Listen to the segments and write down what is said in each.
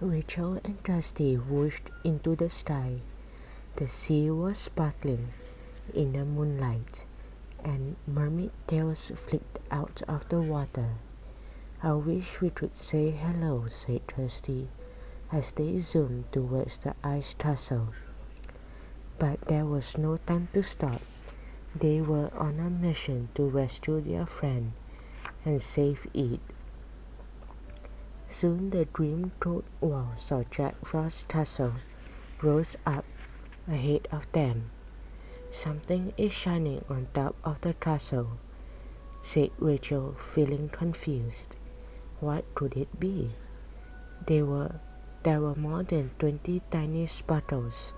Rachel and Trusty whooshed into the sky. The sea was sparkling in the moonlight, and mermaid tails flicked out of the water. "I wish we could say hello," said Trusty, as they zoomed towards the ice castle. But there was no time to stop. They were on a mission to rescue their friend and save it. Soon the dream-coated walls of Jack Frost's castle rose up ahead of them. "Something is shining on top of the castle," said Rachel, feeling confused. What could it be? There were more than 20 tiny sparkles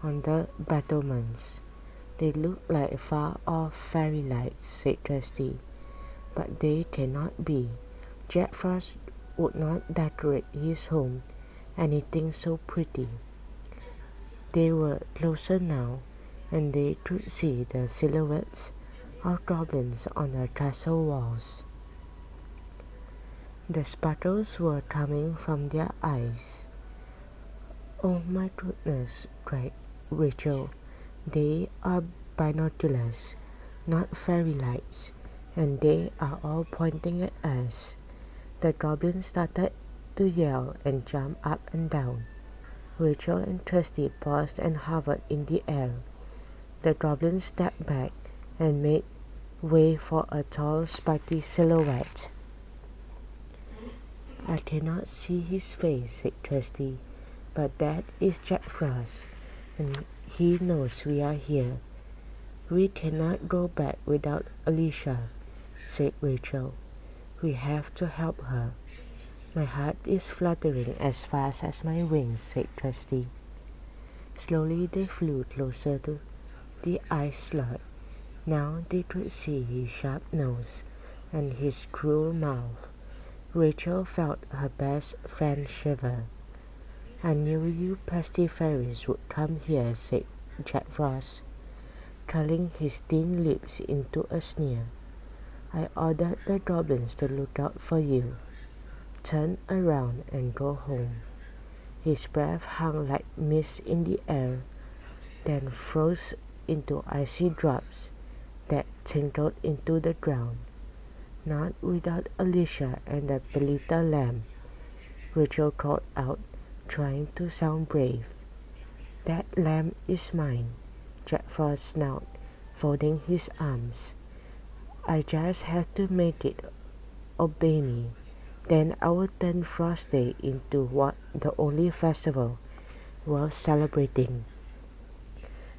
on the battlements. "They look like far-off fairy lights," said Trusty. "But they cannot be. Jack Frost would not decorate his home anything so pretty." They were closer now, and they could see the silhouettes of goblins on the castle walls. The sparkles were coming from their eyes. "Oh my goodness," cried Rachel. "They are binoculars, not fairy lights, and they are all pointing at us." The goblins started to yell and jump up and down. Rachel and Trusty paused and hovered in the air. The goblins stepped back and made way for a tall, spiky silhouette. "I cannot see his face," said Trusty, "but that is Jack Frost, and he knows we are here." "We cannot go back without Elisha," said Rachel. "We have to help her." "My heart is fluttering as fast as my wings," said Trusty. Slowly they flew closer to the ice slot. Now they could see his sharp nose and his cruel mouth. Rachel felt her best friend shiver. "I knew you pesky fairies would come here," said Jack Frost, curling his thin lips into a sneer. "I ordered the goblins to look out for you. Turn around and go home." His breath hung like mist in the air, then froze into icy drops that tinkled into the ground. "Not without Elisha and the little lamb," Rachel called out, trying to sound brave. "That lamb is mine," Jack Frost snarled, folding his arms. "I just have to make it obey me. Then I will turn Frost Day into the only festival worth celebrating.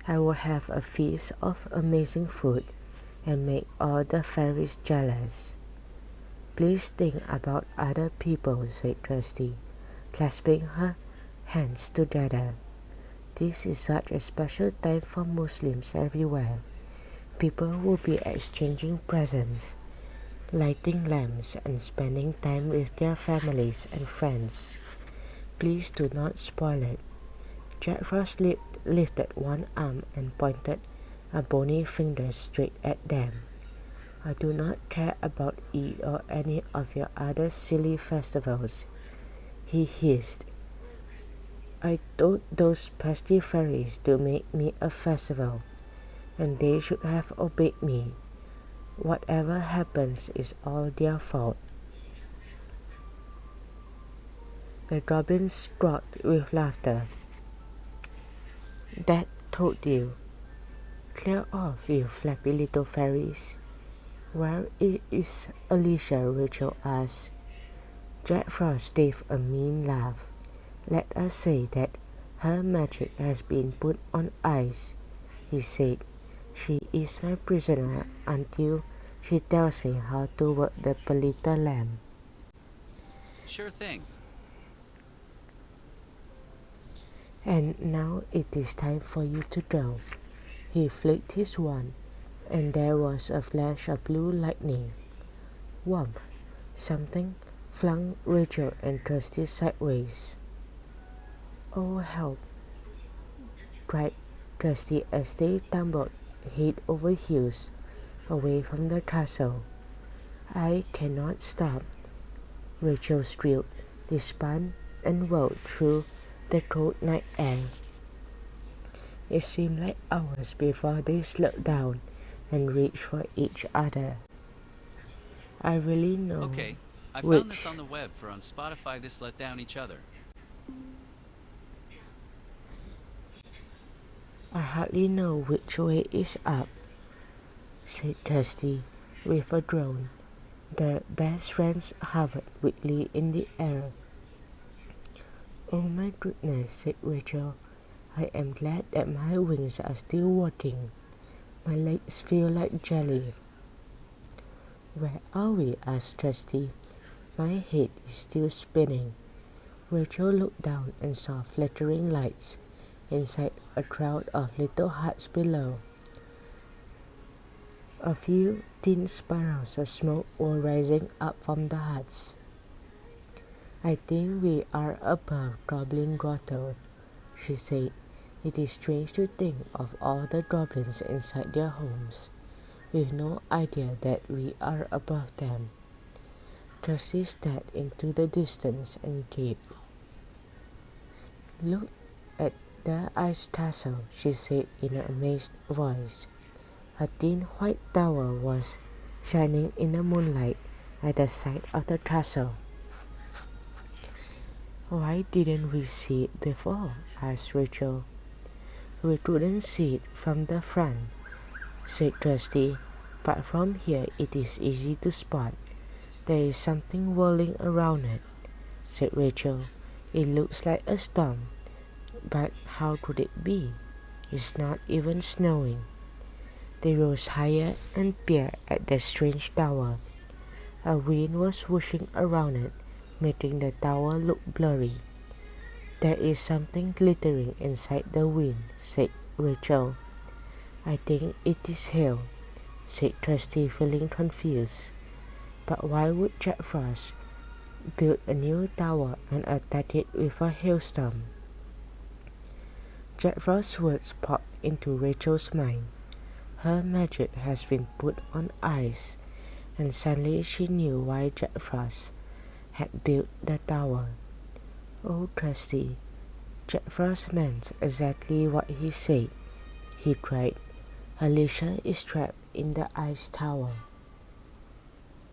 I will have a feast of amazing food and make all the fairies jealous." "Please think about other people," said Trusty, clasping her hands together. "This is such a special time for Muslims everywhere. People will be exchanging presents, lighting lamps, and spending time with their families and friends. Please do not spoil it." Jack Frost lifted one arm and pointed a bony finger straight at them. "I do not care about Eid or any of your other silly festivals," he hissed. "I told those pesky fairies to make me a festival, and they should have obeyed me. Whatever happens is all their fault." The goblins squawked with laughter. "That told you. Clear off, you flappy little fairies." "Where is Elisha?" Rachel asked. Jack Frost gave a mean laugh. "Let us say that her magic has been put on ice," he said. "She is my prisoner until she tells me how to work the little lamp." Sure thing. "And now it is time for you to go." He flicked his wand, and there was a flash of blue lightning. Whomp! Something flung Rachel and Trusty sideways. "Oh, help!" cried Trusty as they tumbled head over heels away from the castle. "I cannot stop," Rachel squealed. They spun and whirled through the cold night air. It seemed like hours before they slowed down and reached for each other. I really know Okay, I found this which on the web for on Spotify. This let down each other. I hardly know which way is up, said Kirsty with a groan. The best friends hovered weakly in the air. Oh my goodness, said Rachel. I am glad that my wings are still working. My legs feel like jelly. Where are we? Asked Kirsty. My head is still spinning. Rachel looked down and saw flickering lights inside a crowd of little huts below. A few thin spirals of smoke were rising up from the huts. I think we are above Goblin Grotto, she said. It is strange to think of all the goblins inside their homes, with no idea that we are above them. Kirsty stared into the distance and gaped. Look at the ice castle, she said in an amazed voice. A thin white tower was shining in the moonlight at the side of the castle. Why didn't we see it before? Asked Rachel. We couldn't see it from the front, said Kirsty, but from here it is easy to spot. There is something whirling around it, said Rachel. It looks like a storm, but how could it be? It's not even snowing. They rose higher and peered at the strange tower. A wind was whooshing around it, making the tower look blurry. There is something glittering inside the wind, said Rachel. I think it is hail, said Kirsty, feeling confused. But why would Jack Frost build a new tower and attack it with a hailstorm? Jack Frost's words popped into Rachel's mind. Her magic has been put on ice, and suddenly she knew why Jack Frost had built the tower. Oh, Kirsty, Jack Frost meant exactly what he said, he cried. Elisha is trapped in the ice tower.